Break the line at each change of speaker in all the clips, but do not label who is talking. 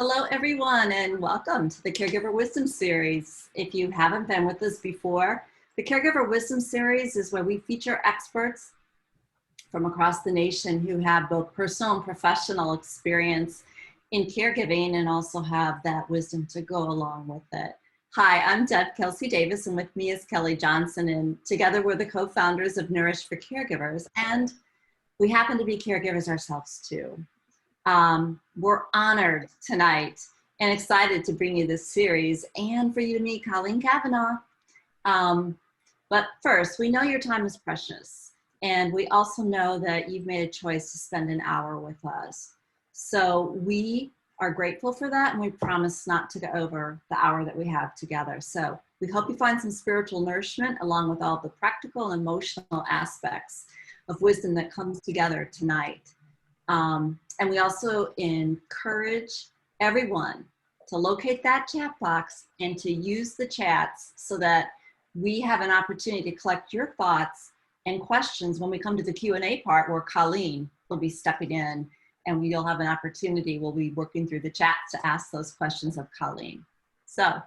Hello, everyone, and welcome to the Caregiver Wisdom Series. If you haven't been with us before, the Caregiver Wisdom Series is where we feature experts from across the nation who have both personal and professional experience in caregiving and also have that wisdom to go along with it. Hi, I'm Deb Kelsey Davis, and with me is Kelly Johnson, and together we're the co-founders of Nourish for Caregivers, and we happen to be caregivers ourselves too. We're honored tonight and excited to bring you this series and for you to meet Colleen Kavanaugh. But first, we know your time is precious, and we also know that you've made a choice to spend an hour with us. So we are grateful for that, and we promise not to go over the hour that we have together. So we hope you find some spiritual nourishment along with all the practical and emotional aspects of wisdom that comes together tonight. And we also encourage everyone to locate that chat box and to use the chats so that we have an opportunity to collect your thoughts and questions when we come to the Q&A part, where Colleen will be stepping in, and we'll have an opportunity. We'll be working through the chats to ask those questions of Colleen. So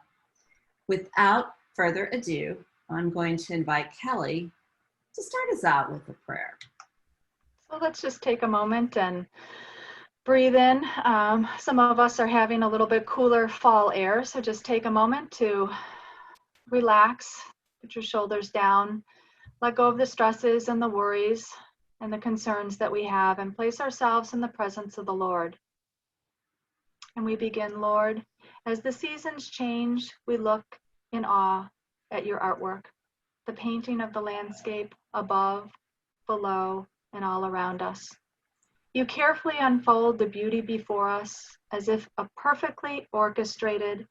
without further ado, I'm going to invite Kelly to start us out with a prayer.
So let's just take a moment and breathe in. Some of us are having a little bit cooler fall air, so just take a moment to relax, put your shoulders down, let go of the stresses and the worries and the concerns that we have, and place ourselves in the presence of the Lord. And we begin, Lord, as the seasons change, we look in awe at your artwork, the painting of the landscape above, below, and all around us. You carefully unfold the beauty before us as if a perfectly orchestrated,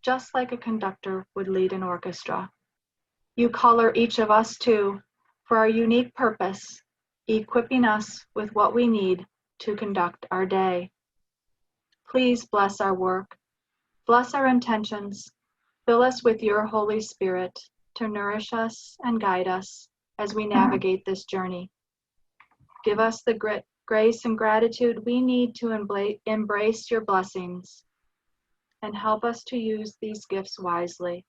just like a conductor would lead an orchestra. You color each of us too, for our unique purpose, equipping us with what we need to conduct our day. Please bless our work, bless our intentions, fill us with your Holy Spirit to nourish us and guide us as we navigate this journey. Give us the grace and gratitude we need to embrace your blessings, and help us to use these gifts wisely.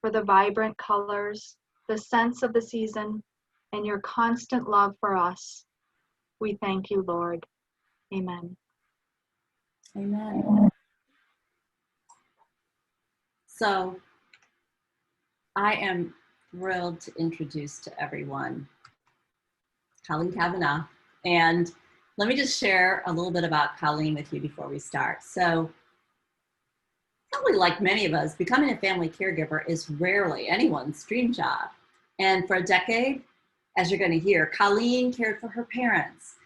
For the vibrant colors, the sense of the season, and your constant love for us, we thank you, Lord. Amen.
Amen. So I am thrilled to introduce to everyone Colleen Kavanaugh. And let me just share a little bit about Colleen with you before we start. So probably like many of us, becoming a family caregiver is rarely anyone's dream job. And for a decade, as you're going to hear, Colleen cared for her parents.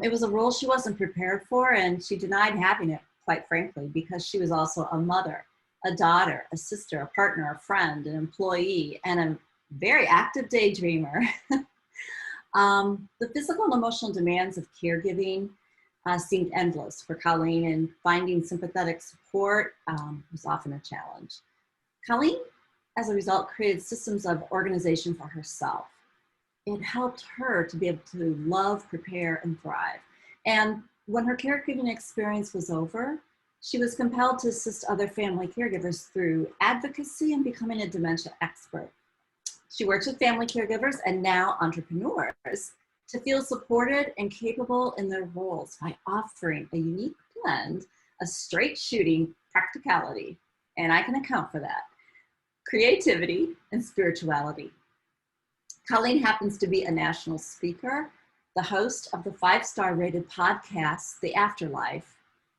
It was a role she wasn't prepared for, and she denied having it, quite frankly, because she was also a mother, a daughter, a sister, a partner, a friend, an employee, and a very active daydreamer. The physical and emotional demands of caregiving seemed endless for Colleen, and finding sympathetic support was often a challenge. Colleen, as a result, created systems of organization for herself. It helped her to be able to love, prepare, and thrive. And when her caregiving experience was over, she was compelled to assist other family caregivers through advocacy and becoming a dementia expert. She works with family caregivers and now entrepreneurs to feel supported and capable in their roles by offering a unique blend of straight shooting practicality, and I can account for that, creativity, and spirituality. Colleen happens to be a national speaker, the host of the 5-star rated podcast, The Afterlife,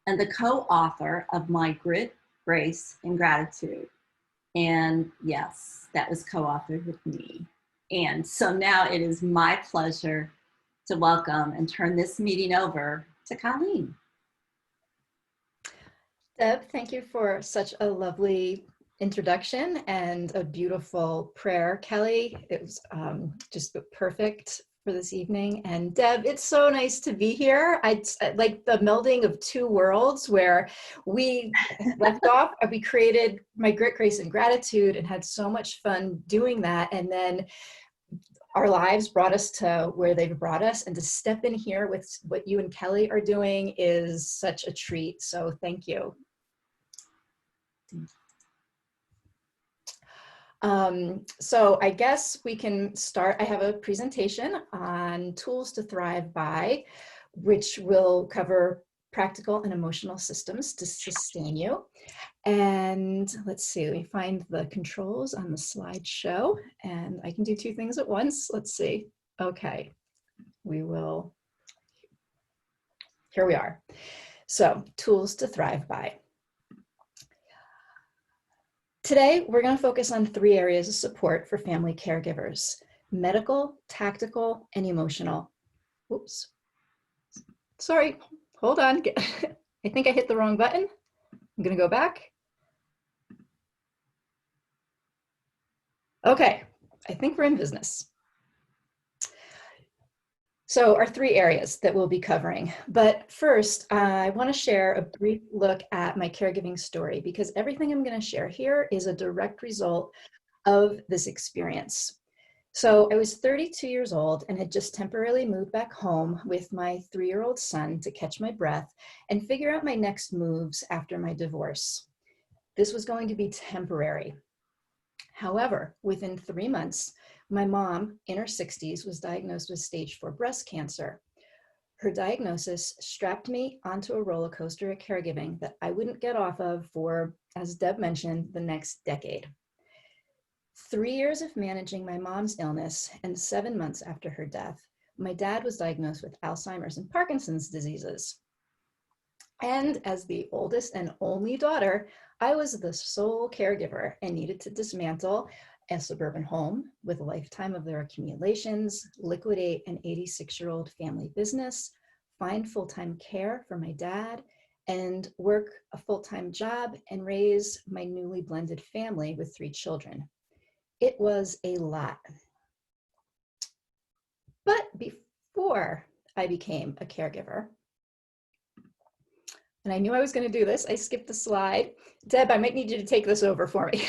and the co-author of My Grit, Grace, and Gratitude. And yes, that was co-authored with me. And so now it is my pleasure to welcome and turn this meeting over to Colleen.
Deb, thank you for such a lovely introduction and a beautiful prayer, Kelly. It was just perfect for this evening. And Deb, it's so nice to be here. I like the melding of two worlds where we left off, we created My Grit, Grace, and Gratitude and had so much fun doing that. And then our lives brought us to where they've brought us, and to step in here with what you and Kelly are doing is such a treat. So thank you. So I guess we can start. I have a presentation on tools to thrive by, which will cover practical and emotional systems to sustain you. And let's see, let me find the controls on the slideshow, and I can do two things at once. Let's see. Okay, here we are. So, tools to thrive by. Today, we're going to focus on 3 areas of support for family caregivers: medical, tactical, and emotional. Oops. Sorry, hold on. I think I hit the wrong button. I'm going to go back. Okay, I think we're in business. So our 3 areas that we'll be covering. But first, I want to share a brief look at my caregiving story, because everything I'm going to share here is a direct result of this experience. So I was 32 years old and had just temporarily moved back home with my 3-year-old son to catch my breath and figure out my next moves after my divorce. This was going to be temporary. However, within 3 months, my mom, in her 60s, was diagnosed with stage 4 breast cancer. Her diagnosis strapped me onto a roller coaster at caregiving that I wouldn't get off of for, as Deb mentioned, the next decade. 3 years of managing my mom's illness, and 7 months after her death, my dad was diagnosed with Alzheimer's and Parkinson's diseases. And as the oldest and only daughter, I was the sole caregiver and needed to dismantle a suburban home with a lifetime of their accumulations, liquidate an 86-year-old family business, find full-time care for my dad, and work a full-time job and raise my newly blended family with 3 children. It was a lot. But before I became a caregiver, and I knew I was going to do this, I skipped the slide. Deb, I might need you to take this over for me.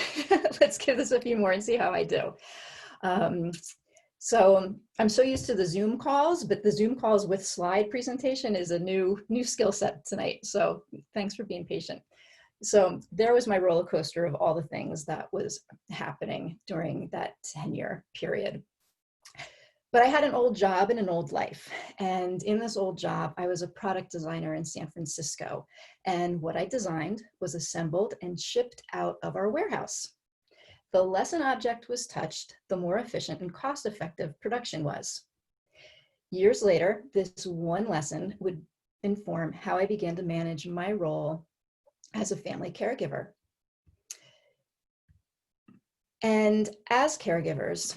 Let's give this a few more and see how I do. So I'm so used to the Zoom calls, but the Zoom calls with slide presentation is a new skill set tonight. So thanks for being patient. So there was my roller coaster of all the things that was happening during that 10-year period. But I had an old job and an old life. And in this old job, I was a product designer in San Francisco. And what I designed was assembled and shipped out of our warehouse. The less an object was touched, the more efficient and cost-effective production was. Years later, this one lesson would inform how I began to manage my role as a family caregiver. And as caregivers,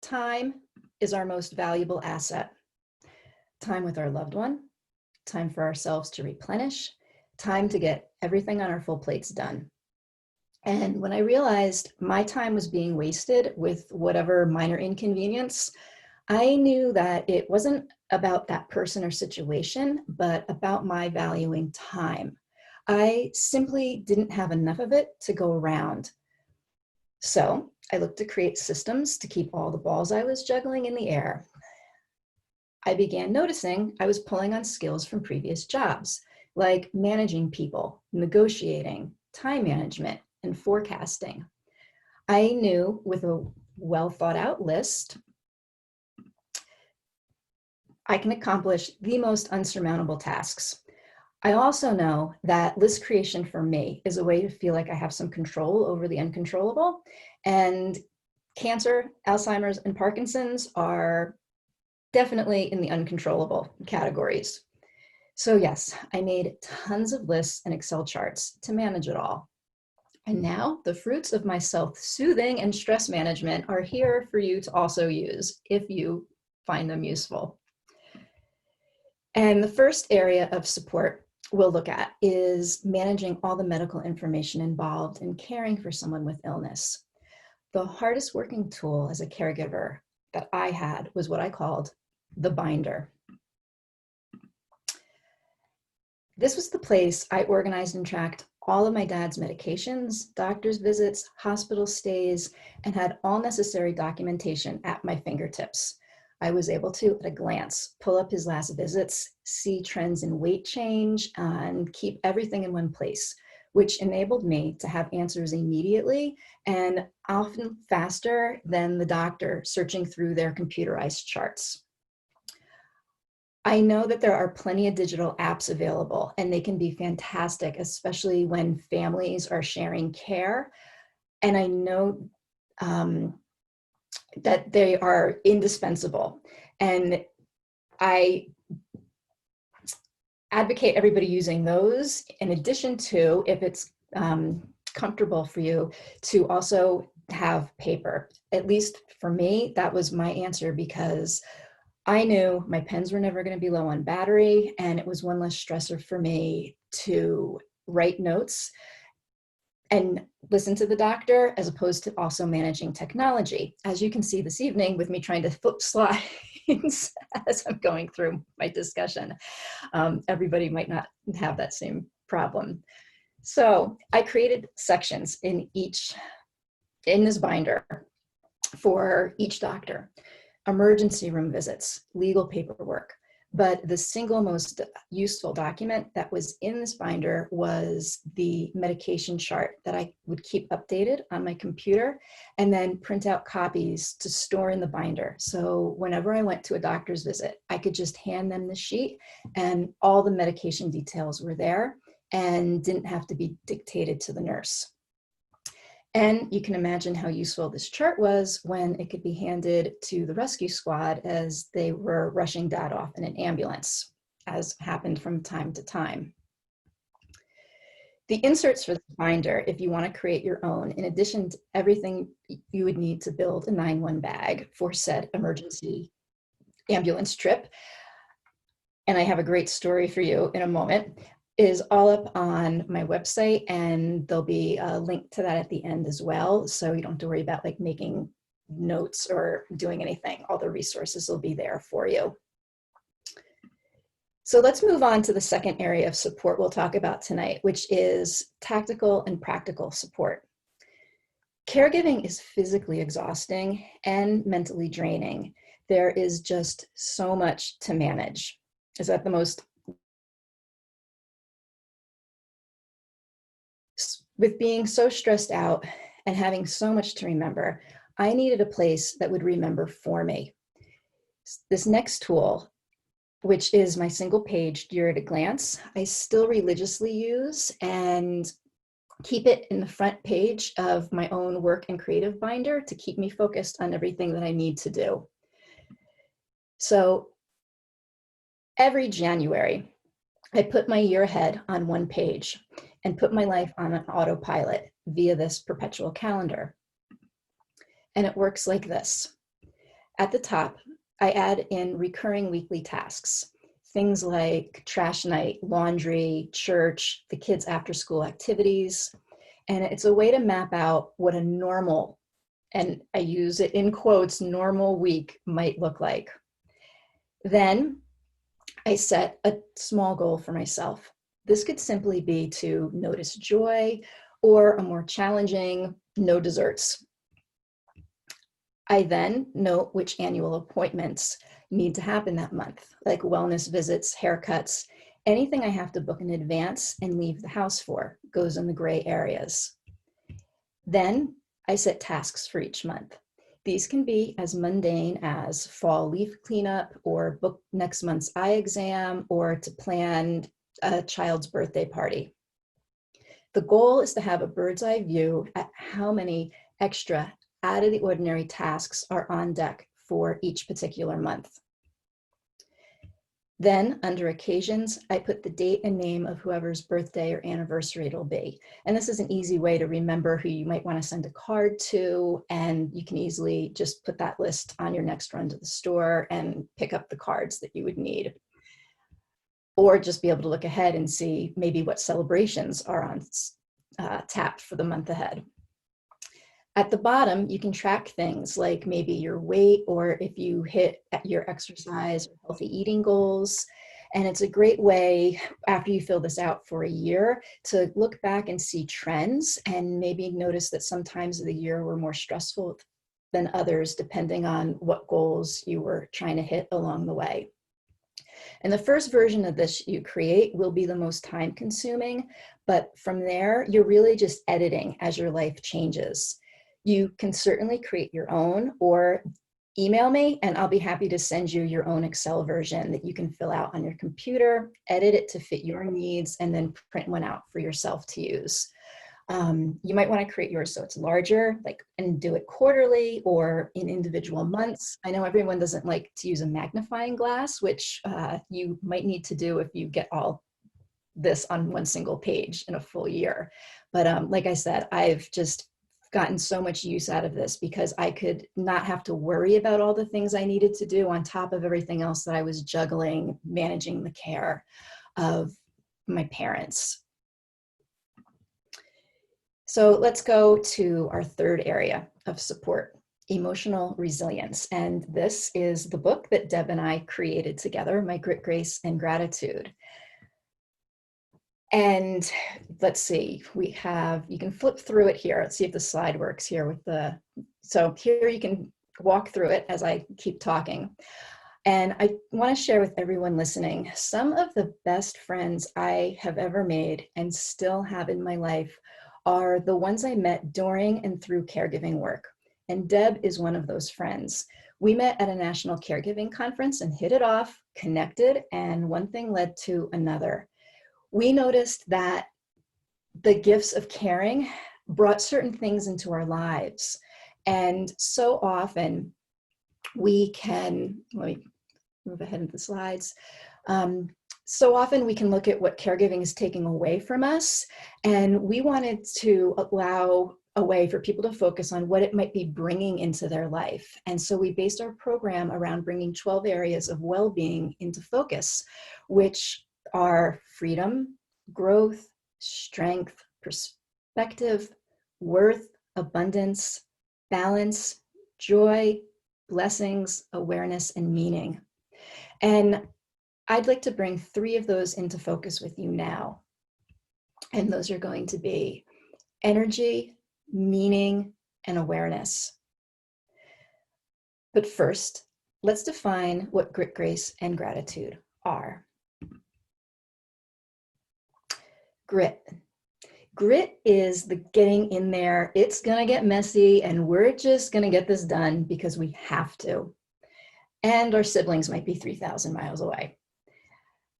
time is our most valuable asset. Time with our loved one, time for ourselves to replenish, time to get everything on our full plates done. And when I realized my time was being wasted with whatever minor inconvenience, I knew that it wasn't about that person or situation, but about my valuing time. I simply didn't have enough of it to go around. So I looked to create systems to keep all the balls I was juggling in the air. I began noticing I was pulling on skills from previous jobs, like managing people, negotiating, time management, and forecasting. I knew with a well thought out list, I can accomplish the most unsurmountable tasks. I also know that list creation for me is a way to feel like I have some control over the uncontrollable. And cancer, Alzheimer's, and Parkinson's are definitely in the uncontrollable categories. So yes, I made tons of lists and Excel charts to manage it all. And now the fruits of my self-soothing and stress management are here for you to also use if you find them useful. And the first area of support we'll look at is managing all the medical information involved in caring for someone with illness. The hardest working tool as a caregiver that I had was what I called the binder. This was the place I organized and tracked all of my dad's medications, doctor's visits, hospital stays, and had all necessary documentation at my fingertips. I was able to, at a glance, pull up his last visits, see trends in weight change, and keep everything in one place, which enabled me to have answers immediately and often faster than the doctor searching through their computerized charts. I know that there are plenty of digital apps available, and they can be fantastic, especially when families are sharing care. And I know that they are indispensable. And I advocate everybody using those, in addition to, if it's comfortable for you, to also have paper. At least for me, that was my answer, because I knew my pens were never going to be low on battery, and it was one less stressor for me to write notes and listen to the doctor, as opposed to also managing technology. As you can see this evening with me trying to flip slides as I'm going through my discussion, everybody might not have that same problem. So I created sections in this binder for each doctor: emergency room visits, legal paperwork. But the single most useful document that was in this binder was the medication chart that I would keep updated on my computer, and then print out copies to store in the binder. So whenever I went to a doctor's visit, I could just hand them the sheet, and all the medication details were there and didn't have to be dictated to the nurse. And you can imagine how useful this chart was when it could be handed to the rescue squad as they were rushing Dad off in an ambulance, as happened from time to time. The inserts for the binder, if you want to create your own, in addition to everything you would need to build a 9-1 bag for said emergency ambulance trip, and I have a great story for you in a moment, is all up on my website, and there'll be a link to that at the end as well. So you don't have to worry about like making notes or doing anything. All the resources will be there for you. So let's move on to the second area of support we'll talk about tonight, which is tactical and practical support. Caregiving is physically exhausting and mentally draining. There is just so much to manage. Is that the most? With being so stressed out and having so much to remember, I needed a place that would remember for me. This next tool, which is my single page Dear at a Glance, I still religiously use and keep it in the front page of my own work and creative binder to keep me focused on everything that I need to do. So every January, I put my year ahead on one page and put my life on an autopilot via this perpetual calendar. And it works like this. At the top, I add in recurring weekly tasks, things like trash night, laundry, church, the kids' after-school activities. And it's a way to map out what a normal, and I use it in quotes, normal week might look like. Then I set a small goal for myself. This could simply be to notice joy, or a more challenging, no desserts. I then note which annual appointments need to happen that month, like wellness visits, haircuts, anything I have to book in advance and leave the house for goes in the gray areas. Then I set tasks for each month. These can be as mundane as fall leaf cleanup, or book next month's eye exam, or to plan a child's birthday party. The goal is to have a bird's eye view at how many extra out of the ordinary tasks are on deck for each particular month. Then under occasions, I put the date and name of whoever's birthday or anniversary it'll be. And this is an easy way to remember who you might want to send a card to, and you can easily just put that list on your next run to the store and pick up the cards that you would need. Or just be able to look ahead and see maybe what celebrations are on tap for the month ahead. At the bottom, you can track things like maybe your weight, or if you hit your exercise or healthy eating goals. And it's a great way, after you fill this out for a year, to look back and see trends and maybe notice that sometimes of the year were more stressful than others, depending on what goals you were trying to hit along the way. And the first version of this you create will be the most time consuming, but from there, you're really just editing as your life changes. You can certainly create your own or email me and I'll be happy to send you your own Excel version that you can fill out on your computer, edit it to fit your needs, and then print one out for yourself to use. You might want to create yours so it's larger, and do it quarterly or in individual months. I know everyone doesn't like to use a magnifying glass, which you might need to do if you get all this on one single page in a full year. But like I said, I've just gotten so much use out of this because I could not have to worry about all the things I needed to do on top of everything else that I was juggling, managing the care of my parents. So let's go to our third area of support, emotional resilience. And this is the book that Deb and I created together, My Grit, Grace, and Gratitude. And let's see, you can flip through it here. Let's see if the slide works here so here you can walk through it as I keep talking. And I want to share with everyone listening, some of the best friends I have ever made and still have in my life are the ones I met during and through caregiving work. And Deb is one of those friends. We met at a national caregiving conference and hit it off, connected, and one thing led to another. We noticed that the gifts of caring brought certain things into our lives. And so often we can, let me move ahead into the slides. So often we can look at what caregiving is taking away from us, and we wanted to allow a way for people to focus on what it might be bringing into their life. And so we based our program around bringing 12 areas of well-being into focus, which are freedom, growth, strength, perspective, worth, abundance, balance, joy, blessings, awareness, and meaning. And I'd like to bring 3 of those into focus with you now. And those are going to be energy, meaning, and awareness. But first, let's define what grit, grace, and gratitude are. Grit. Grit is the getting in there. It's gonna get messy and we're just gonna get this done because we have to. And our siblings might be 3,000 miles away.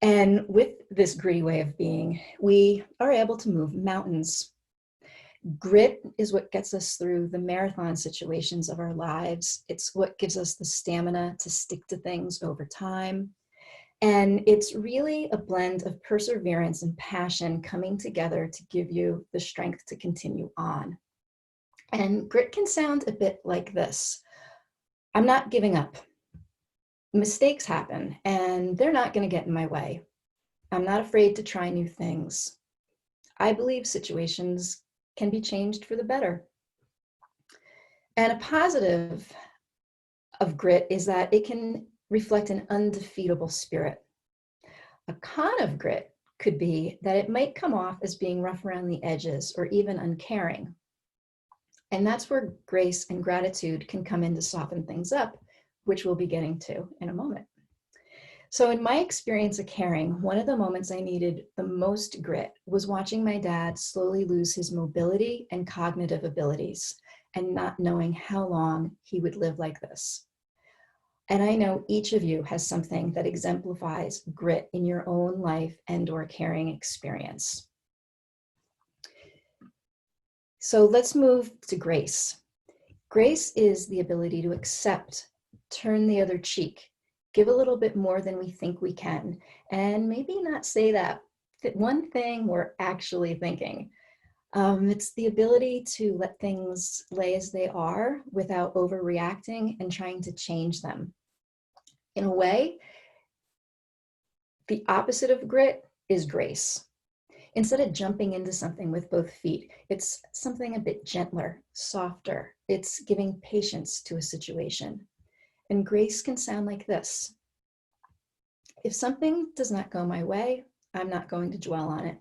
And with this gritty way of being, we are able to move mountains. Grit is what gets us through the marathon situations of our lives. It's what gives us the stamina to stick to things over time. And it's really a blend of perseverance and passion coming together to give you the strength to continue on. And grit can sound a bit like this. I'm not giving up. Mistakes happen and they're not going to get in my way. I'm not afraid to try new things. I believe situations can be changed for the better. And a positive of grit is that it can reflect an undefeatable spirit. A con of grit could be that it might come off as being rough around the edges or even uncaring. And that's where grace and gratitude can come in to soften things up, which we'll be getting to in a moment. So in my experience of caring, one of the moments I needed the most grit was watching my dad slowly lose his mobility and cognitive abilities and not knowing how long he would live like this. And I know each of you has something that exemplifies grit in your own life and or caring experience. So let's move to grace. Grace is the ability to accept, turn the other cheek, give a little bit more than we think we can, and maybe not say that one thing we're actually thinking. It's the ability to let things lay as they are without overreacting and trying to change them. In a way, the opposite of grit is grace. Instead of jumping into something with both feet, it's something a bit gentler, softer. It's giving patience to a situation. And grace can sound like this. If something does not go my way, I'm not going to dwell on it.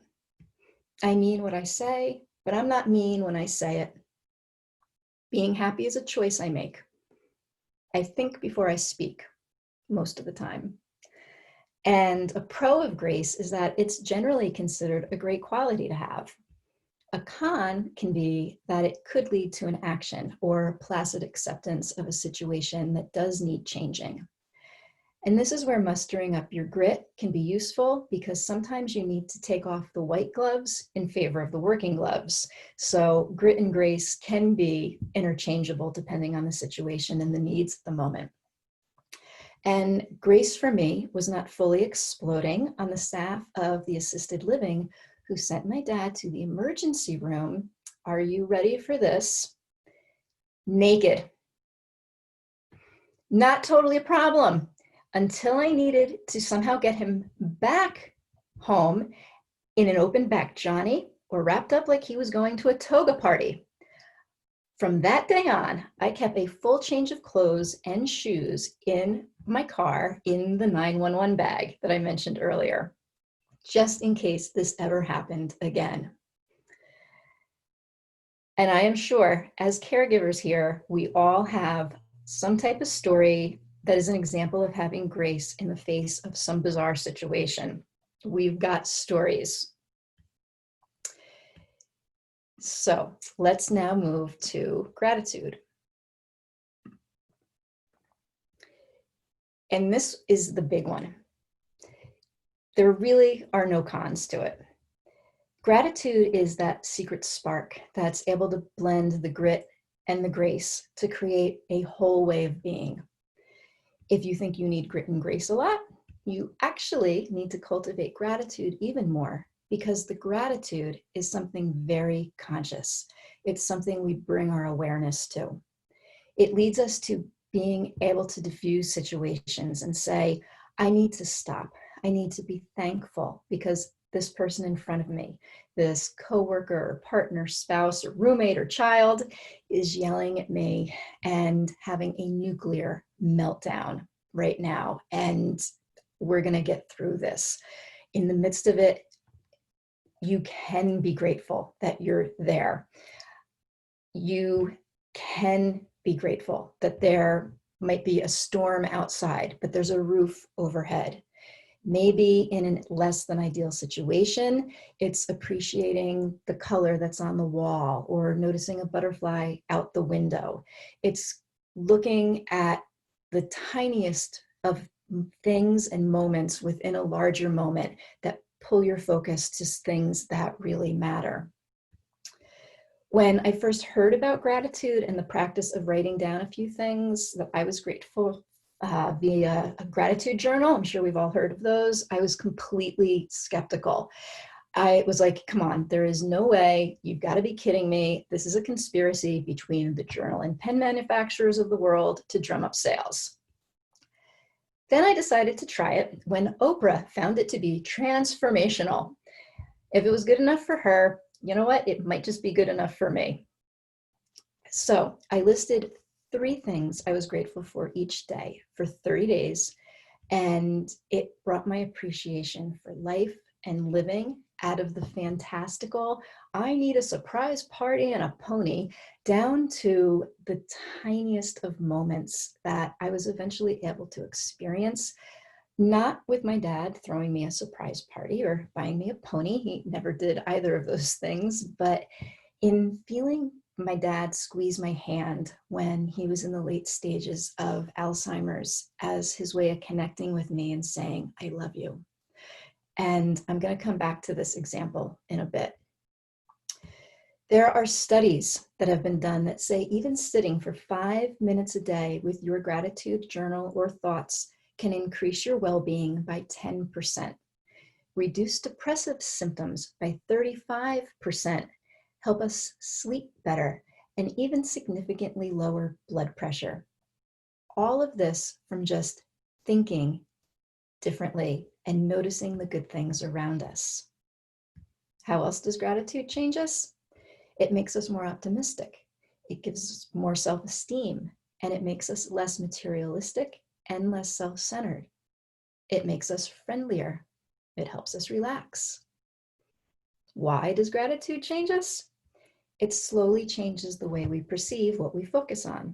I mean what I say, but I'm not mean when I say it. Being happy is a choice I make. I think before I speak most of the time. And a pro of grace is that it's generally considered a great quality to have. A con can be that it could lead to an action or placid acceptance of a situation that does need changing. And this is where mustering up your grit can be useful, because sometimes you need to take off the white gloves in favor of the working gloves. So grit and grace can be interchangeable depending on the situation and the needs at the moment. And grace for me was not fully exploding on the staff of the assisted living who sent my dad to the emergency room. Are you ready for this? Naked. Not totally a problem until I needed to somehow get him back home in an open back Johnny or wrapped up like he was going to a toga party. From that day on, I kept a full change of clothes and shoes in my car in the 911 bag that I mentioned earlier, just in case this ever happened again. And I am sure as caregivers here, we all have some type of story that is an example of having grace in the face of some bizarre situation. We've got stories. So let's now move to gratitude. And this is the big one. There really are no cons to it. Gratitude is that secret spark that's able to blend the grit and the grace to create a whole way of being. If you think you need grit and grace a lot, you actually need to cultivate gratitude even more, because the gratitude is something very conscious. It's something we bring our awareness to. It leads us to being able to diffuse situations and say, I need to stop. I need to be thankful because this person in front of me, this coworker or partner, spouse or roommate or child, is yelling at me and having a nuclear meltdown right now. And we're going to get through this. In the midst of it, you can be grateful that you're there. You can be grateful that there might be a storm outside, but there's a roof overhead. Maybe in a less than ideal situation, it's appreciating the color that's on the wall or noticing a butterfly out the window. It's looking at the tiniest of things and moments within a larger moment that pull your focus to things that really matter. When I first heard about gratitude and the practice of writing down a few things that I was grateful via a gratitude journal, I'm sure we've all heard of those, I was completely skeptical. I was like, come on, there is no way, you've got to be kidding me. This is a conspiracy between the journal and pen manufacturers of the world to drum up sales. Then I decided to try it when Oprah found it to be transformational. If it was good enough for her, you know what? It might just be good enough for me. So I listed 3 things I was grateful for each day for 30 days, and it brought my appreciation for life and living out of the fantastical, I need a surprise party and a pony, down to the tiniest of moments that I was eventually able to experience. Not with my dad throwing me a surprise party or buying me a pony. He never did either of those things, but in feeling my dad squeeze my hand when he was in the late stages of Alzheimer's as his way of connecting with me and saying, I love you. And I'm going to come back to this example in a bit. There are studies that have been done that say even sitting for 5 minutes a day with your gratitude journal or thoughts can increase your well-being by 10%, reduce depressive symptoms by 35%, help us sleep better, and even significantly lower blood pressure. All of this from just thinking differently and noticing the good things around us. How else does gratitude change us? It makes us more optimistic. It gives us more self-esteem, and it makes us less materialistic and less self-centered. It makes us friendlier. It helps us relax. Why does gratitude change us? It slowly changes the way we perceive what we focus on.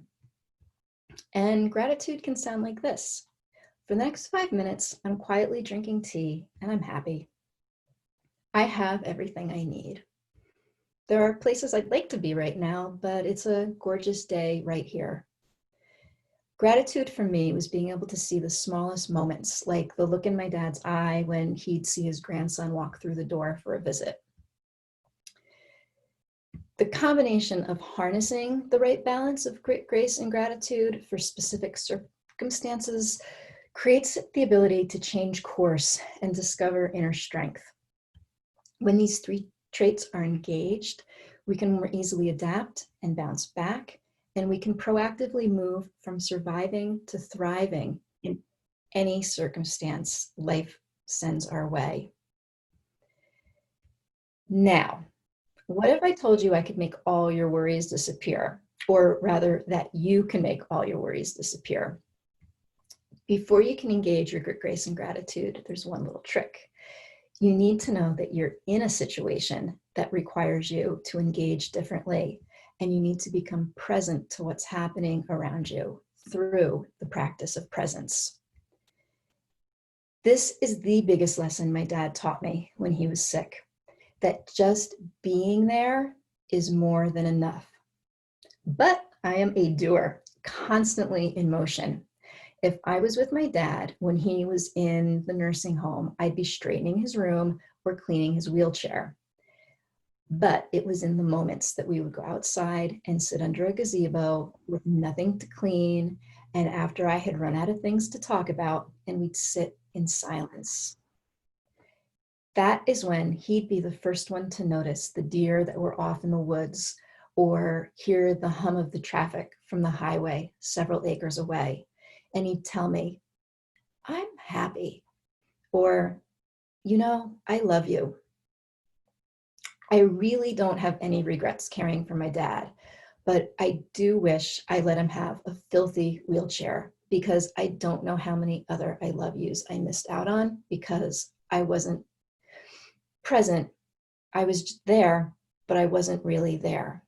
And gratitude can sound like this. For the next 5 minutes, I'm quietly drinking tea and I'm happy. I have everything I need. There are places I'd like to be right now, but it's a gorgeous day right here. Gratitude for me was being able to see the smallest moments, like the look in my dad's eye when he'd see his grandson walk through the door for a visit. The combination of harnessing the right balance of grace and gratitude for specific circumstances creates the ability to change course and discover inner strength. When these three traits are engaged, we can more easily adapt and bounce back, and we can proactively move from surviving to thriving in any circumstance life sends our way. Now, what if I told you I could make all your worries disappear, or rather that you can make all your worries disappear? Before you can engage your grace and gratitude, there's one little trick. You need to know that you're in a situation that requires you to engage differently, and you need to become present to what's happening around you through the practice of presence. This is the biggest lesson my dad taught me when he was sick, that just being there is more than enough. But I am a doer, constantly in motion. If I was with my dad when he was in the nursing home, I'd be straightening his room or cleaning his wheelchair. But it was in the moments that we would go outside and sit under a gazebo with nothing to clean, and after I had run out of things to talk about, and we'd sit in silence. That is when he'd be the first one to notice the deer that were off in the woods, or hear the hum of the traffic from the highway several acres away. And he'd tell me, I'm happy, or, you know, I love you. I really don't have any regrets caring for my dad, but I do wish I let him have a filthy wheelchair, because I don't know how many other I love yous I missed out on because I wasn't present. I was there, but I wasn't really there.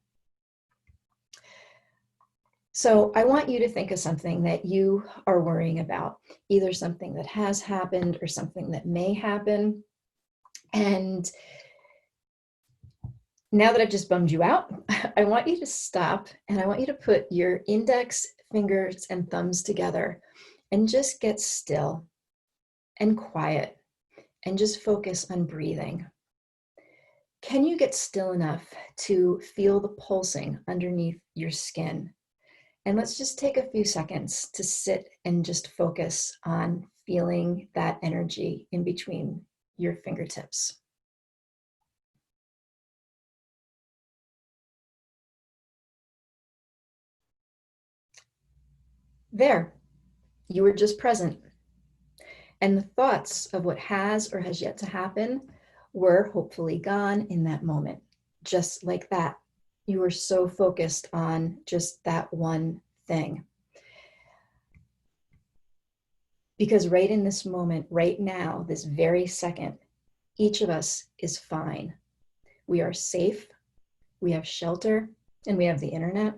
So I want you to think of something that you are worrying about, either something that has happened or something that may happen. And now that I've just bummed you out, I want you to stop, and I want you to put your index fingers and thumbs together and just get still and quiet and just focus on breathing. Can you get still enough to feel the pulsing underneath your skin? And let's just take a few seconds to sit and just focus on feeling that energy in between your fingertips. There, you were just present. And the thoughts of what has or has yet to happen were hopefully gone in that moment. Just like that, you were so focused on just that one thing. Because right in this moment, right now, this very second, each of us is fine. We are safe, we have shelter, and we have the internet.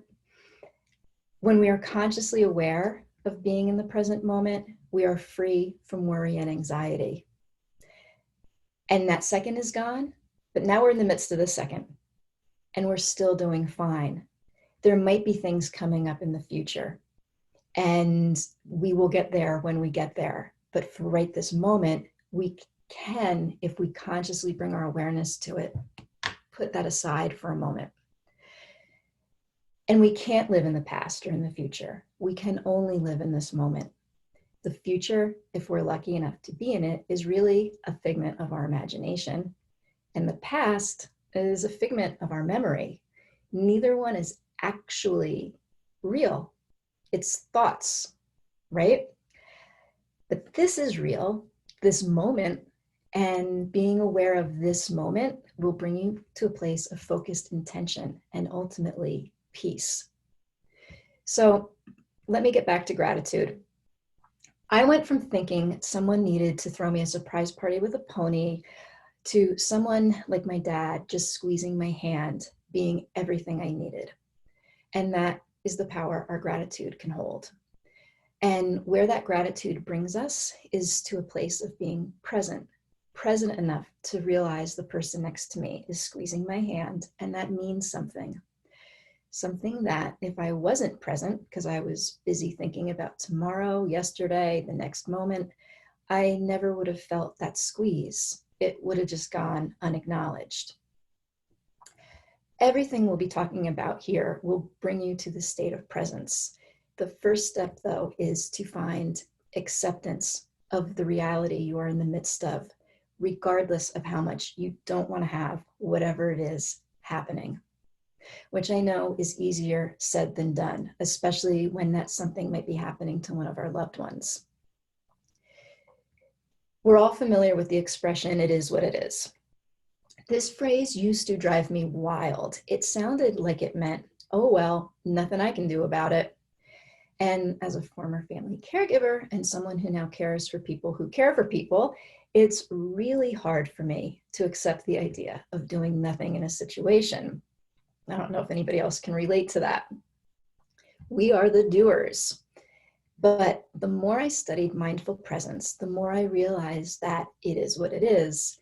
When we are consciously aware of being in the present moment, we are free from worry and anxiety. And that second is gone, but now we're in the midst of the second, and we're still doing fine. There might be things coming up in the future, and we will get there when we get there. But for right this moment, we can, if we consciously bring our awareness to it, put that aside for a moment. And we can't live in the past or in the future. We can only live in this moment. The future, if we're lucky enough to be in it, is really a figment of our imagination. And the past is a figment of our memory. Neither one is actually real. It's thoughts, right? But this is real, this moment, and being aware of this moment will bring you to a place of focused intention and ultimately peace. So let me get back to gratitude. I went from thinking someone needed to throw me a surprise party with a pony to someone like my dad just squeezing my hand, being everything I needed. And that is the power our gratitude can hold. And where that gratitude brings us is to a place of being present enough to realize the person next to me is squeezing my hand, and that means something. Something that if I wasn't present, because I was busy thinking about tomorrow, yesterday, the next moment, I never would have felt that squeeze. It would have just gone unacknowledged. Everything we'll be talking about here will bring you to the state of presence. The first step, though, is to find acceptance of the reality you are in the midst of, regardless of how much you don't want to have whatever it is happening, which I know is easier said than done, especially when that something might be happening to one of our loved ones. We're all familiar with the expression, "it is what it is." This phrase used to drive me wild. It sounded like it meant, oh, well, nothing I can do about it. And as a former family caregiver and someone who now cares for people who care for people, it's really hard for me to accept the idea of doing nothing in a situation. I don't know if anybody else can relate to that. We are the doers. But the more I studied mindful presence, the more I realized that it is what it is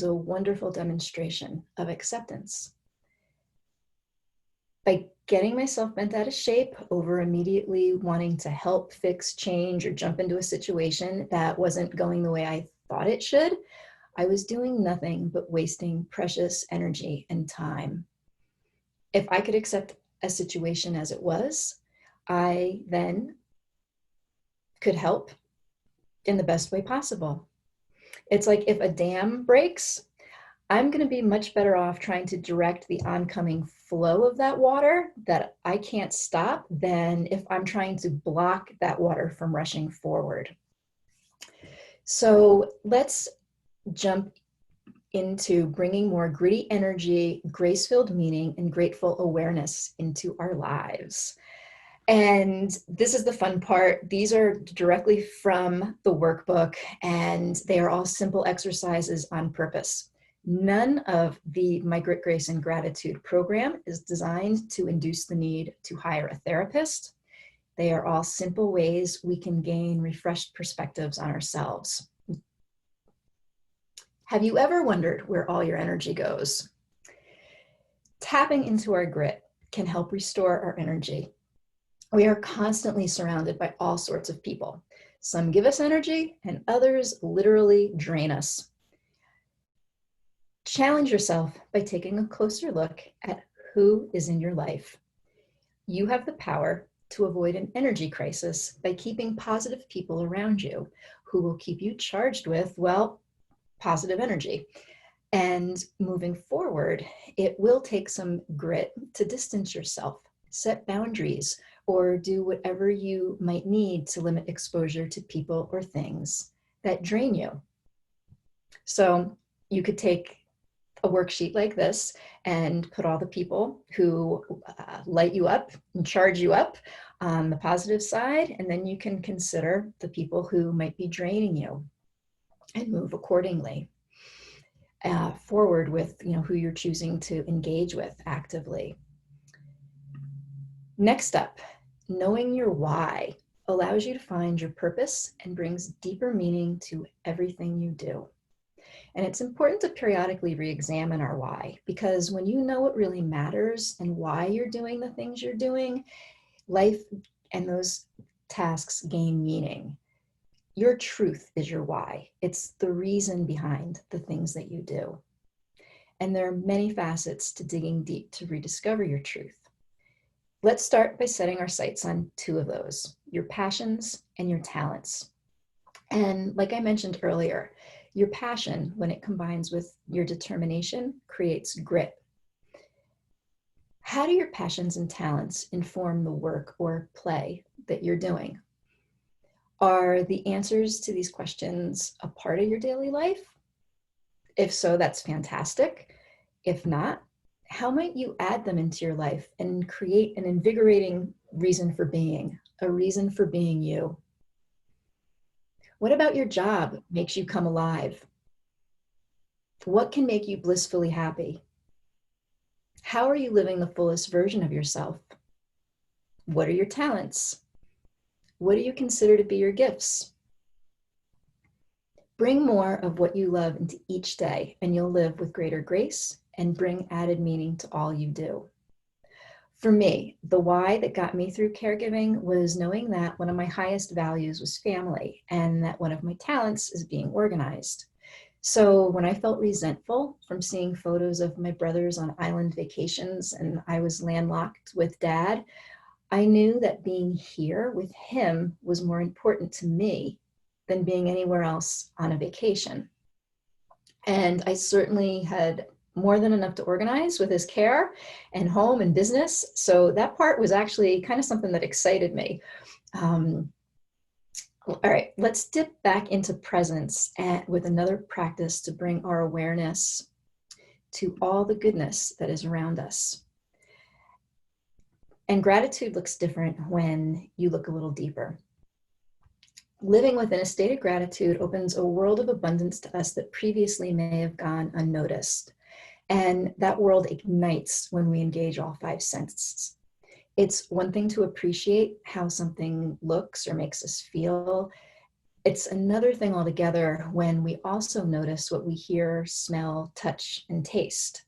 a wonderful demonstration of acceptance. By getting myself bent out of shape over immediately wanting to help, fix, change, or jump into a situation that wasn't going the way I thought it should, I was doing nothing but wasting precious energy and time. If I could accept a situation as it was, I then could help in the best way possible. It's like if a dam breaks, I'm going to be much better off trying to direct the oncoming flow of that water that I can't stop than if I'm trying to block that water from rushing forward. So let's jump into bringing more gritty energy, grace-filled meaning, and grateful awareness into our lives. And this is the fun part. These are directly from the workbook, and they are all simple exercises on purpose. None of the My Grit, Grace, and Gratitude program is designed to induce the need to hire a therapist. They are all simple ways we can gain refreshed perspectives on ourselves. Have you ever wondered where all your energy goes? Tapping into our grit can help restore our energy. We are constantly surrounded by all sorts of people. Some give us energy and others literally drain us. Challenge yourself by taking a closer look at who is in your life. You have the power to avoid an energy crisis by keeping positive people around you who will keep you charged with, well, positive energy. And moving forward, it will take some grit to distance yourself, set boundaries, or do whatever you might need to limit exposure to people or things that drain you. So you could take a worksheet like this and put all the people who light you up and charge you up on the positive side, and then you can consider the people who might be draining you and move accordingly. Forward with who you're choosing to engage with actively. Next up, knowing your why allows you to find your purpose and brings deeper meaning to everything you do. And it's important to periodically re-examine our why, because when you know what really matters and why you're doing the things you're doing, life and those tasks gain meaning. Your truth is your why. It's the reason behind the things that you do. And there are many facets to digging deep to rediscover your truth. Let's start by setting our sights on two of those, your passions and your talents. And like I mentioned earlier, your passion, when it combines with your determination, creates grit. How do your passions and talents inform the work or play that you're doing? Are the answers to these questions a part of your daily life? If so, that's fantastic. If not, how might you add them into your life and create an invigorating reason for being, a reason for being you? What about your job makes you come alive? What can make you blissfully happy? How are you living the fullest version of yourself? What are your talents? What do you consider to be your gifts? Bring more of what you love into each day, and you'll live with greater grace and bring added meaning to all you do. For me, the why that got me through caregiving was knowing that one of my highest values was family and that one of my talents is being organized. So when I felt resentful from seeing photos of my brothers on island vacations and I was landlocked with Dad, I knew that being here with him was more important to me than being anywhere else on a vacation. And I certainly had more than enough to organize with his care and home and business. So that part was actually kind of something that excited me. All right, let's dip back into presence with another practice to bring our awareness to all the goodness that is around us. And gratitude looks different when you look a little deeper. Living within a state of gratitude opens a world of abundance to us that previously may have gone unnoticed. And that world ignites when we engage all five senses. It's one thing to appreciate how something looks or makes us feel. It's another thing altogether when we also notice what we hear, smell, touch, and taste.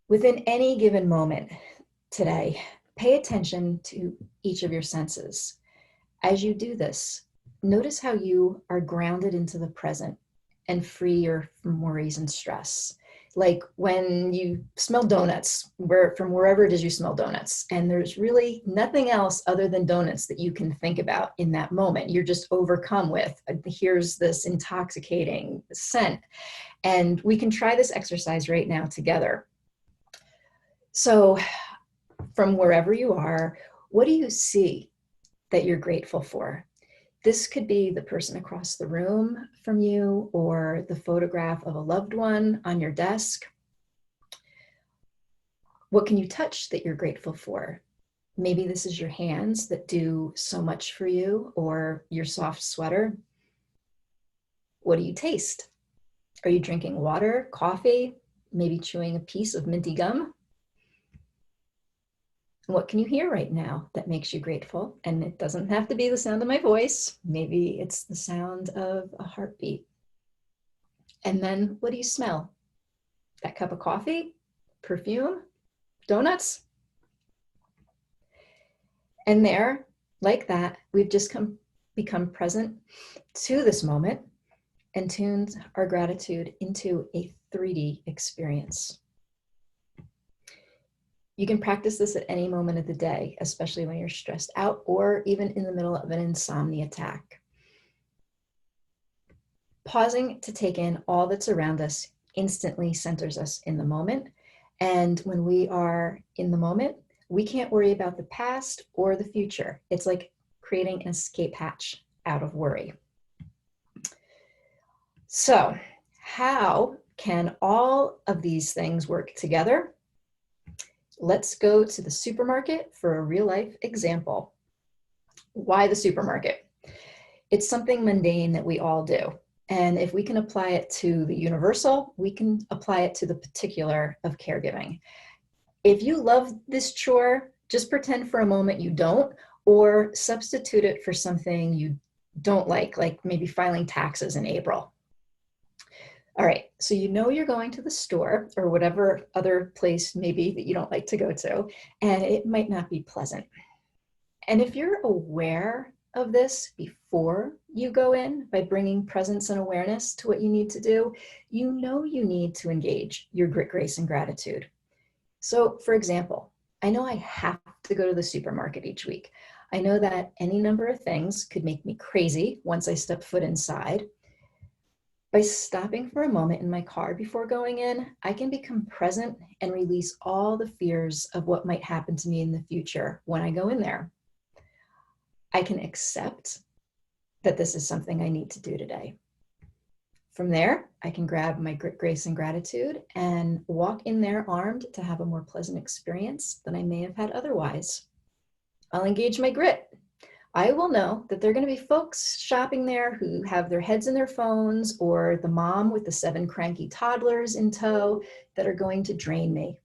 Within any given moment today, pay attention to each of your senses. As you do this, notice how you are grounded into the present and free from worries and stress. Like when you smell donuts, from wherever it is you smell donuts, and there's really nothing else other than donuts that you can think about in that moment. You're just overcome with, here's this intoxicating scent. And we can try this exercise right now together. So from wherever you are, what do you see that you're grateful for? This could be the person across the room from you or the photograph of a loved one on your desk. What can you touch that you're grateful for? Maybe this is your hands that do so much for you, or your soft sweater. What do you taste? Are you drinking water, coffee, maybe chewing a piece of minty gum? What can you hear right now that makes you grateful? And it doesn't have to be the sound of my voice. Maybe it's the sound of a heartbeat. And then what do you smell? That cup of coffee, perfume, donuts? And there, like that, we've just become present to this moment and tuned our gratitude into a 3D experience. You can practice this at any moment of the day, especially when you're stressed out or even in the middle of an insomnia attack. Pausing to take in all that's around us instantly centers us in the moment. And when we are in the moment, we can't worry about the past or the future. It's like creating an escape hatch out of worry. So, how can all of these things work together? Let's go to the supermarket for a real life example. Why the supermarket? It's something mundane that we all do. And if we can apply it to the universal, we can apply it to the particular of caregiving. If you love this chore, just pretend for a moment you don't, or substitute it for something you don't like maybe filing taxes in April. All right, so you know you're going to the store or whatever other place maybe that you don't like to go to, and it might not be pleasant. And if you're aware of this before you go in by bringing presence and awareness to what you need to do, you know you need to engage your grit, grace, and gratitude. So for example, I know I have to go to the supermarket each week. I know that any number of things could make me crazy once I step foot inside. By stopping for a moment in my car before going in, I can become present and release all the fears of what might happen to me in the future when I go in there. I can accept that this is something I need to do today. From there, I can grab my grit, grace, and gratitude and walk in there armed to have a more pleasant experience than I may have had otherwise. I'll engage my grit. I will know that there are going to be folks shopping there who have their heads in their phones, or the mom with the 7 cranky toddlers in tow that are going to drain me.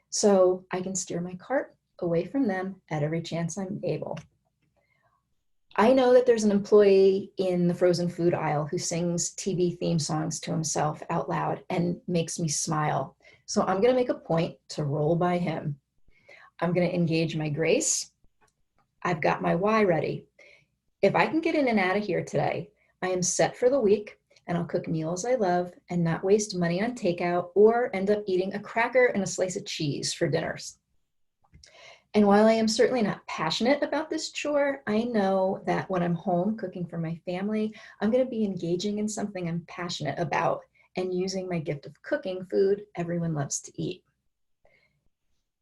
So I can steer my cart away from them at every chance I'm able. I know that there's an employee in the frozen food aisle who sings TV theme songs to himself out loud and makes me smile. So I'm going to make a point to roll by him. I'm going to engage my grace. I've got my why ready. If I can get in and out of here today, I am set for the week, and I'll cook meals I love and not waste money on takeout or end up eating a cracker and a slice of cheese for dinners. And while I am certainly not passionate about this chore, I know that when I'm home cooking for my family, I'm going to be engaging in something I'm passionate about and using my gift of cooking food everyone loves to eat.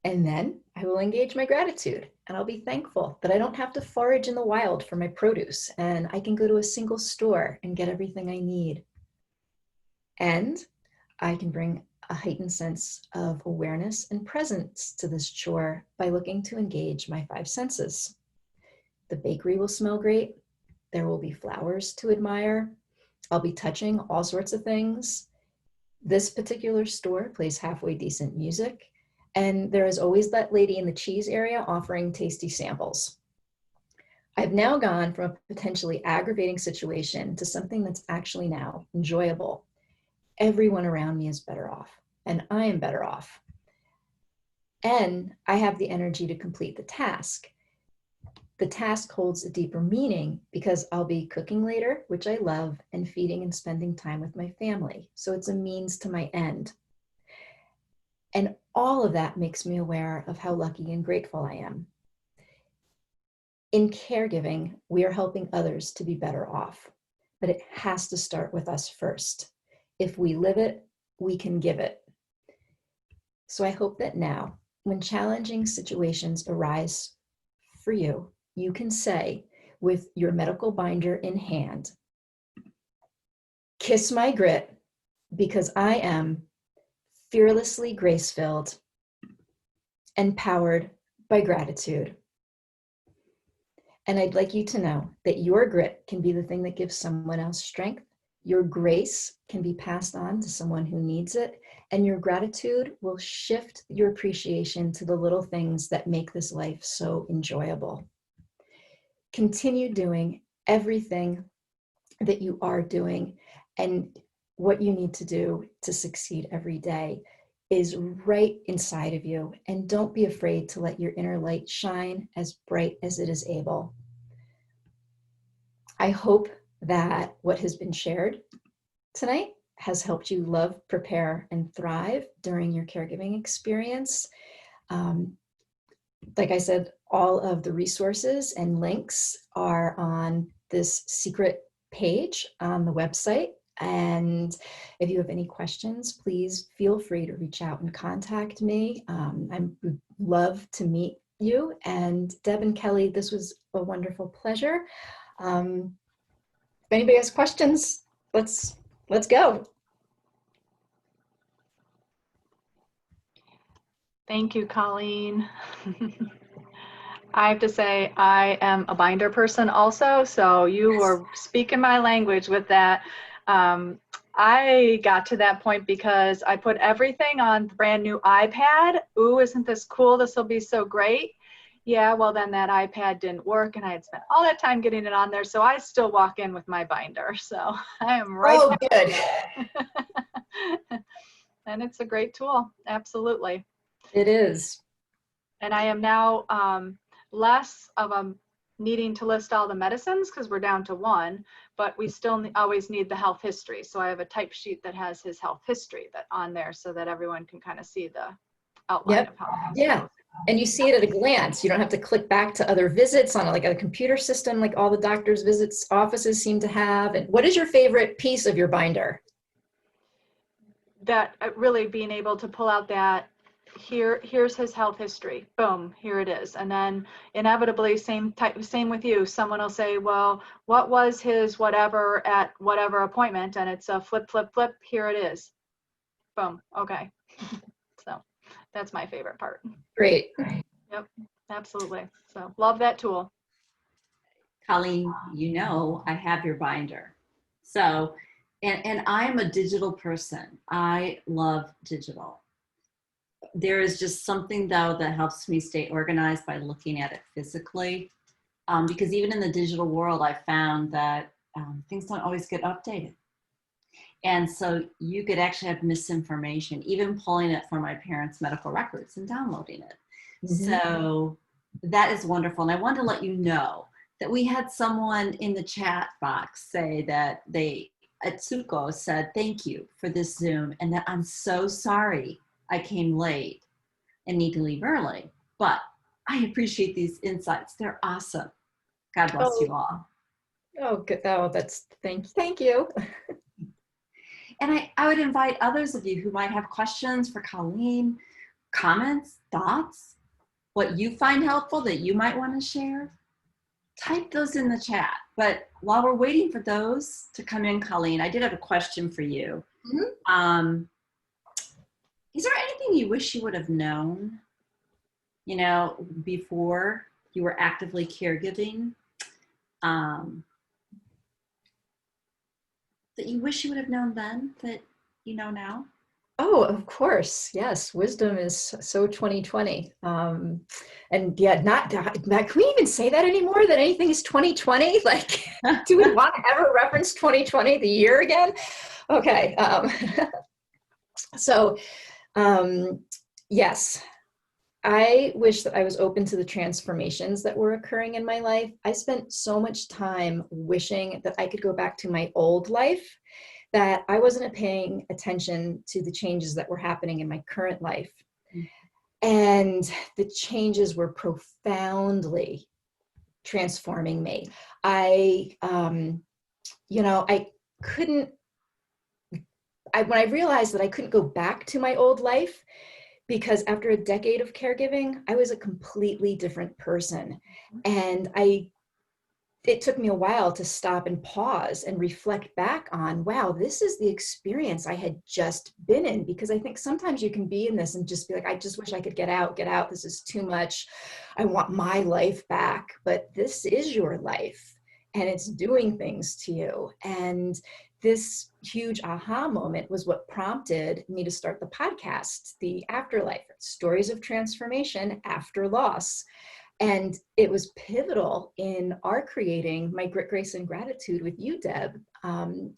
And then I will engage my gratitude, and I'll be thankful that I don't have to forage in the wild for my produce, and I can go to a single store and get everything I need. And I can bring a heightened sense of awareness and presence to this chore by looking to engage my 5 senses. The bakery will smell great. There will be flowers to admire. I'll be touching all sorts of things. This particular store plays halfway decent music, and there is always that lady in the cheese area offering tasty samples. I've now gone from a potentially aggravating situation to something that's actually now enjoyable. Everyone around me is better off, and I am better off. And I have the energy to complete the task. The task holds a deeper meaning because I'll be cooking later, which I love, and feeding and spending time with my family. So it's a means to my end. And all of that makes me aware of how lucky and grateful I am. In caregiving, we are helping others to be better off, but it has to start with us first. If we live it, we can give it. So I hope that now, when challenging situations arise for you, you can say with your medical binder in hand, kiss my grit because I am fearlessly grace-filled and powered by gratitude. And I'd like you to know that your grit can be the thing that gives someone else strength. Your grace can be passed on to someone who needs it, and your gratitude will shift your appreciation to the little things that make this life so enjoyable. Continue doing everything that you are doing, and what you need to do to succeed every day is right inside of you, and don't be afraid to let your inner light shine as bright as it is able. I hope that what has been shared tonight has helped you love, prepare, and thrive during your caregiving experience. Like I said, all of the resources and links are on this secret page on the website. And if you have any questions, please feel free to reach out and contact me. I would love to meet you. And Deb and Kelly, this was a wonderful pleasure. If anybody has questions, let's go.
Thank you, Colleen. I have to say, I am a binder person also, so you were speaking my language with that. I got to that point because I put everything on the brand new iPad. Ooh, isn't this cool? This will be so great. Yeah, well, then that iPad didn't work, and I had spent all that time getting it on there, so I still walk in with my binder. So I am right.
Oh, good.
And it's a great tool, absolutely.
It is.
And I am now less of a needing to list all the medicines because we're down to 1, but we still always need the health history. So I have a type sheet that has his health history that on there so that everyone can kind of see the outline of how things go.
And you see it at a glance. You don't have to click back to other visits on like a computer system like all the doctors' visits offices seem to have. And what is your favorite piece of your binder?
That really being able to pull out that here's his health history, boom, here it is. And then inevitably same with you, someone will say, well, what was his whatever at whatever appointment, and it's a flip, here it is, boom, okay. So that's my favorite part.
Great.
Yep, absolutely. So love that tool.
Colleen, you know, I have your binder. So, and I'm a digital person. I love digital. There is just something though that helps me stay organized by looking at it physically. Because even in the digital world, I found that things don't always get updated. And so you could actually have misinformation, even pulling it from my parents' medical records and downloading it. So that is wonderful. And I wanted to let you know that we had someone in the chat box say that Atsuko said, thank you for this Zoom, and that I'm so sorry I came late and need to leave early. But I appreciate these insights. They're awesome. God bless you all.
Oh, good. Oh, thank you.
And I would invite others of you who might have questions for Colleen, comments, thoughts, what you find helpful that you might want to share, type those in the chat. But while we're waiting for those to come in, Colleen, I did have a question for you. Is there anything you wish you would have known, you know, before you were actively caregiving, that you wish you would have known then that you know now?
Oh, of course. Yes. Wisdom is so 2020. And yeah, can we even say that anymore, that anything is 2020? Like, do we want to ever reference 2020, the year again? Okay. Yes, I wish that I was open to the transformations that were occurring in my life. I spent so much time wishing that I could go back to my old life, that I wasn't paying attention to the changes that were happening in my current life. And the changes were profoundly transforming me. When I realized that I couldn't go back to my old life, because after a decade of caregiving, I was a completely different person. And it took me a while to stop and pause and reflect back on, wow, this is the experience I had just been in. Because I think sometimes you can be in this and just be like, I just wish I could get out. This is too much. I want my life back. But this is your life, and it's doing things to you. And this huge aha moment was what prompted me to start the podcast, The Afterlife, Stories of Transformation After Loss. And it was pivotal in our creating My Grit, Grace, and Gratitude with you, Deb.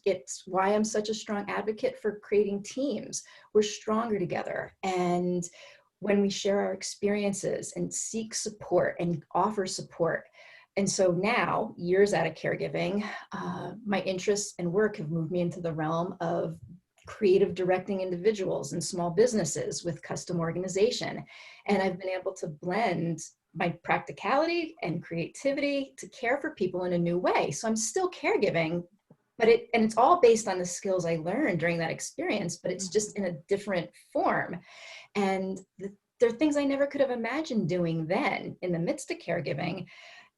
It's why I'm such a strong advocate for creating teams. We're stronger together. And when we share our experiences and seek support and offer support. And so now, years out of caregiving, my interests and work have moved me into the realm of creative directing individuals and small businesses with custom organization. And I've been able to blend my practicality and creativity to care for people in a new way. So I'm still caregiving, but it's all based on the skills I learned during that experience, but it's just in a different form. And there are things I never could have imagined doing then in the midst of caregiving.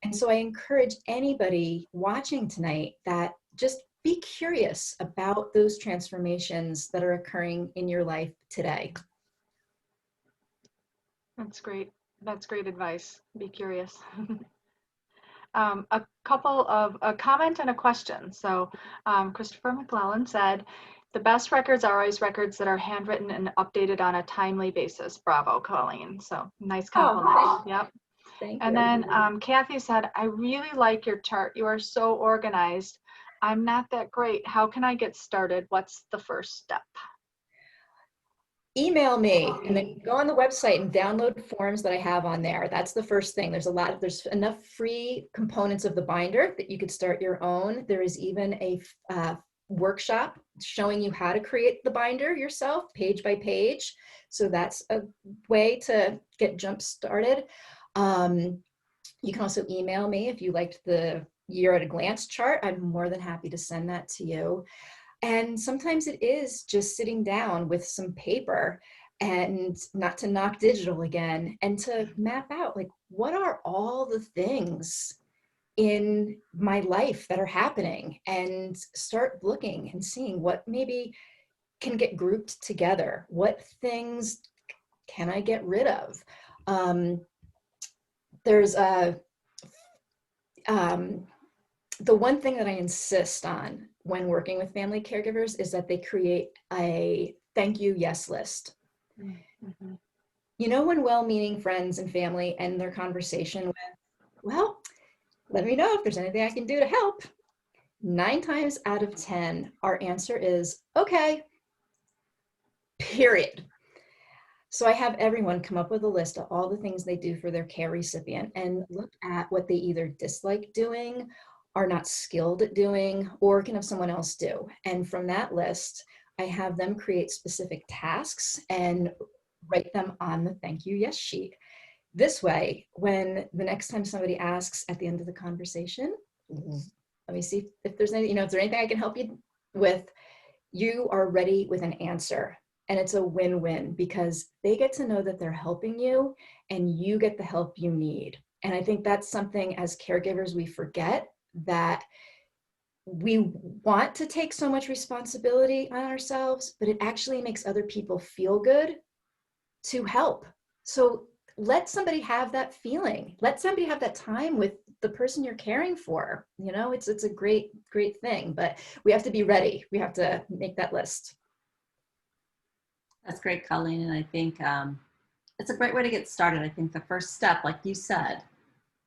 And so I encourage anybody watching tonight that just be curious about those transformations that are occurring in your life today.
That's great. That's great advice. Be curious. A comment and a question. So Christopher McClellan said, the best records are always records that are handwritten and updated on a timely basis. Bravo, Colleen. So nice compliment.
Oh,
yep.
Thank
And
you.
then Kathy said, I really like your chart. You are so organized. I'm not that great. How can I get started? What's the first step?
Email me, and then go on the website and download forms that I have on there. That's the first thing. There's enough free components of the binder that you could start your own. There is even a workshop showing you how to create the binder yourself, page by page. So that's a way to get jump started. You can also email me if you liked the year at a glance chart. I'm more than happy to send that to you. And sometimes it is just sitting down with some paper, and not to knock digital again, and to map out, like, what are all the things in my life that are happening, and start looking and seeing what maybe can get grouped together. What things can I get rid of? There's a the one thing that I insist on when working with family caregivers is that they create a thank you yes list.
Mhm.
You know, when well-meaning friends and family end their conversation with, well, let me know if there's anything I can do to help. 9 times out of 10, our answer is, okay, period. So I have everyone come up with a list of all the things they do for their care recipient and look at what they either dislike doing, are not skilled at doing, or can have someone else do. And from that list, I have them create specific tasks and write them on the thank you yes sheet. This way, when the next time somebody asks at the end of the conversation, let me see if there's any, is there anything I can help you with? You are ready with an answer. And it's a win-win because they get to know that they're helping you and you get the help you need. And I think that's something as caregivers we forget, that we want to take so much responsibility on ourselves, but it actually makes other people feel good to help. So let somebody have that feeling. Let somebody have that time with the person you're caring for. It's a great thing, but we have to be ready. We have to make that list.
That's great, Colleen. And I think it's a great way to get started. I think the first step, like you said,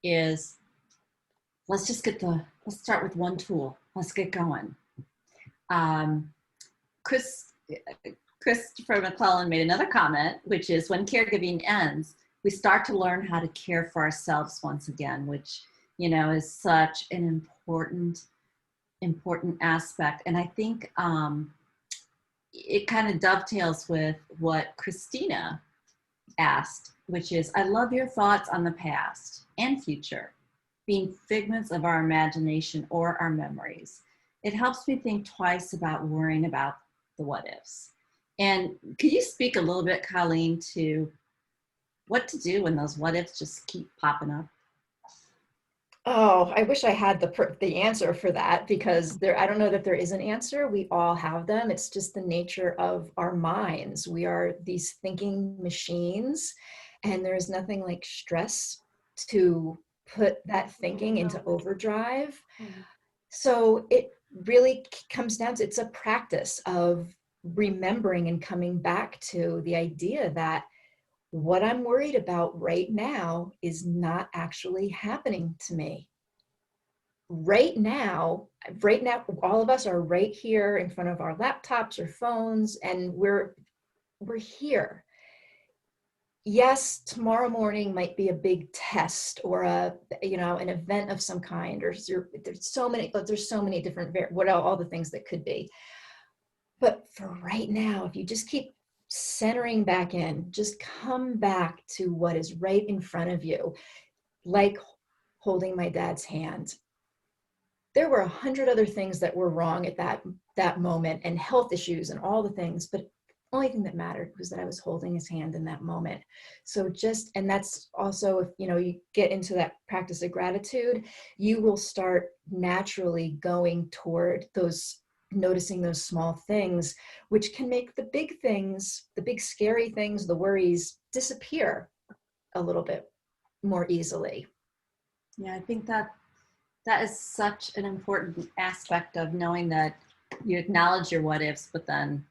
is let's start with one tool. Let's get going. Christopher McClellan made another comment, which is when caregiving ends, we start to learn how to care for ourselves once again, which, is such an important aspect. And I think it kind of dovetails with what Christina asked, which is, I love your thoughts on the past and future being figments of our imagination or our memories. It helps me think twice about worrying about the what ifs. And could you speak a little bit, Colleen, to what to do when those what ifs just keep popping up?
Oh, I wish I had the answer for that, because I don't know that there is an answer. We all have them. It's just the nature of our minds. We are these thinking machines, and there's nothing like stress to put that thinking into overdrive. So it really comes down to, it's a practice of remembering and coming back to the idea that what I'm worried about right now is not actually happening to me. Right now, all of us are right here in front of our laptops or phones, and we're here. Yes, tomorrow morning might be a big test or an event of some kind, or there's so many different all the things that could be. But for right now, if you just keep centering back in, just come back to what is right in front of you, like holding my dad's hand. There were 100 other things that were wrong at that moment, and health issues and all the things, but the only thing that mattered was that I was holding his hand in that moment. So and that's also, if you get into that practice of gratitude, you will start naturally going toward noticing those small things, which can make the big things, the big scary things, the worries, disappear a little bit more easily.
Yeah, I think that is such an important aspect of knowing that you acknowledge your what ifs, but then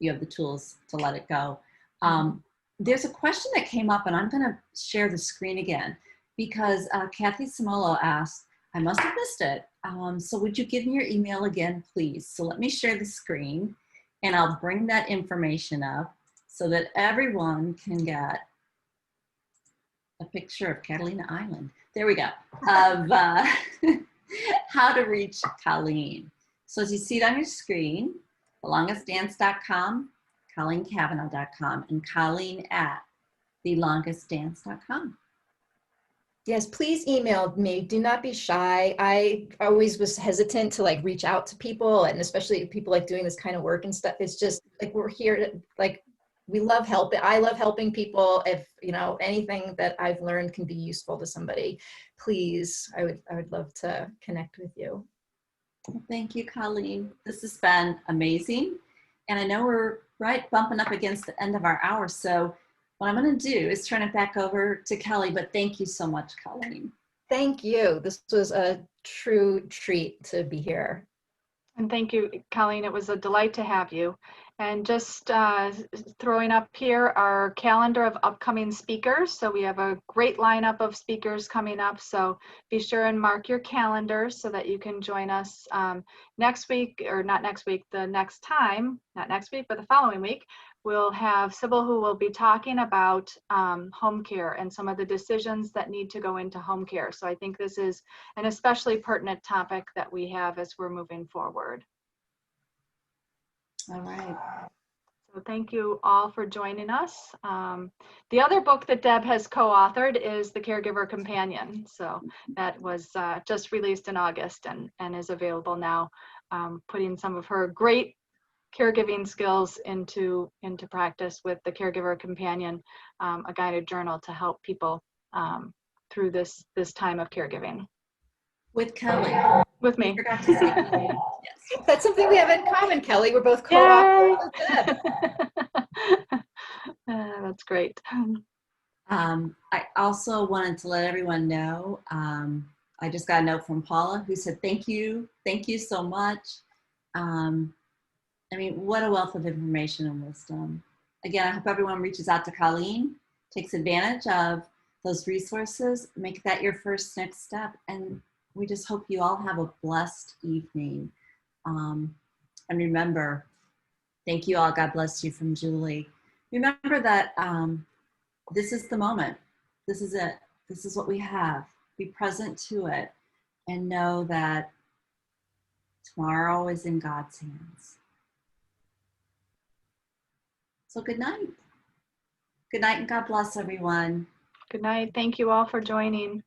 you have the tools to let it go. There's a question that came up, and I'm going to share the screen again because Kathy Simolo asked, I must have missed it. So would you give me your email again, please? So let me share the screen, and I'll bring that information up so that everyone can get a picture of Catalina Island. There we go. Of how to reach Colleen. So as you see it on your screen, thelongestdance.com, ColleenKavanaugh.com, and Colleen at thelongestdance.com.
Yes, please email me. Do not be shy. I always was hesitant to reach out to people, and especially people doing this kind of work and stuff. It's just we're here to we love helping. I love helping people. If anything that I've learned can be useful to somebody, please, I would love to connect with you.
Well, thank you, Colleen. This has been amazing. And I know we're bumping up against the end of our hour. So what I'm going to do is turn it back over to Kelly, but thank you so much, Colleen.
Thank you. This was a true treat to be here.
And thank you, Colleen. It was a delight to have you. And just throwing up here our calendar of upcoming speakers. So we have a great lineup of speakers coming up. So be sure and mark your calendars so that you can join us next week, or not next week, the next time, not next week, but the following week. We'll have Sybil, who will be talking about home care and some of the decisions that need to go into home care. So I think this is an especially pertinent topic that we have as we're moving forward.
All right.
So thank you all for joining us. The other book that Deb has co-authored is The Caregiver Companion. So that was just released in August and is available now, putting some of her great caregiving skills into practice with The Caregiver Companion, a guided journal to help people through this time of caregiving.
With Kelly.
With
We
me.
forgot to say Kelly. Yes.
That's something we have in common, Kelly. We're both co-authors with Deb.
That's great.
I also wanted to let everyone know, I just got a note from Paula who said, thank you so much. I mean, what a wealth of information and wisdom. Again, I hope everyone reaches out to Colleen, takes advantage of those resources, make that your first next step. And we just hope you all have a blessed evening. And remember, thank you all. God bless you from Julie. Remember that this is the moment. This is it. This is what we have. Be present to it and know that tomorrow is in God's hands. So good night. Good night and God bless everyone.
Good night. Thank you all for joining.